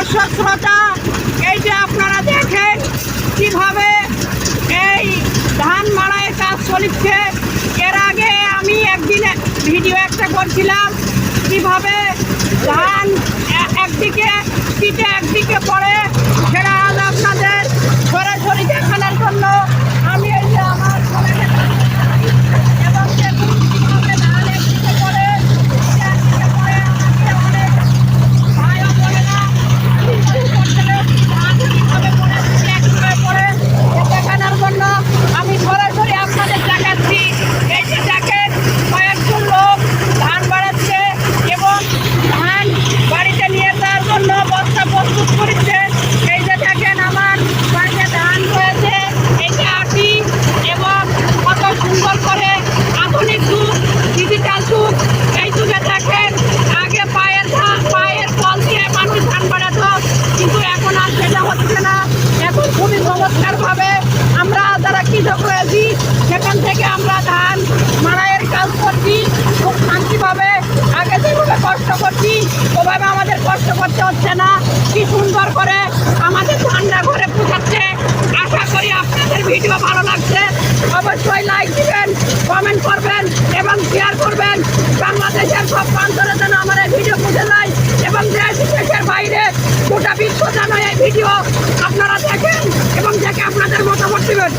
দর্শক শ্রোতা, এই যে আপনারা দেখেন কিভাবে এই ধান মাড়াইয়ের কাজ চলছে। এর আগে আমি একদিন ভিডিও একটা করছিলাম কিভাবে ধান একদিকে পিঠে একদিকে পড়ে, সেটা আজ আপনাদের সরাসরি দেখানোর জন্য আমি এই যে আমার এবং দেখুন কীভাবে ধান একদিকে পড়ে, একদিকে পড়ে। অনেক ভাই ও বোনেরা ধান কীভাবে পড়ে একদিকে পড়ে দেখানোর জন্য আমি সরাসরি আপনাদের দেখাচ্ছি। এই যে দেখেন কয়েকজন লোক ধান বাড়াচ্ছে এবং ধান বাড়িতে নিয়ে যাওয়ার জন্য বস্তা প্রস্তুত করছে। এই যে দেখেন আমার বাড়িতে ধান রয়েছে, এই যে আটি এবং কত সুন্দর করে আধুনিক যুগ, ডিজিটাল যুগ। এই যুগে দেখেন আগে পায়ের কল দিয়ে মানুষ ধান বাড়াতো, কিন্তু এখন আর সেটা হচ্ছে না। এখন খুবই চমৎকারভাবে আমরা যারা কৃষক রয়েছি সেখান থেকে আমরা ধান মাড়াইয়ের কাজ করছি খুব শান্তিভাবে। আগে যেভাবে কষ্ট করছি ওভাবে আমাদের কষ্ট করতে হচ্ছে না। কি সুন্দর করে আমাদের ধানটা ঘরে পৌঁছাচ্ছে। আশা করি আপনাদের ভিডিও ভালো লাগছে। অবশ্যই লাইক দিবেন, কমেন্ট করবেন এবং শেয়ার করবেন। বাংলাদেশের সব প্রান্তরে যেন আমার এই ভিডিও পৌঁছে যায় এবং দেশ দেশের বাইরে গোটা বিশ্ব যেন এই ভিডিও আপনারা দেখেন এবং দেখে আপনাদের মতামত দিবেন।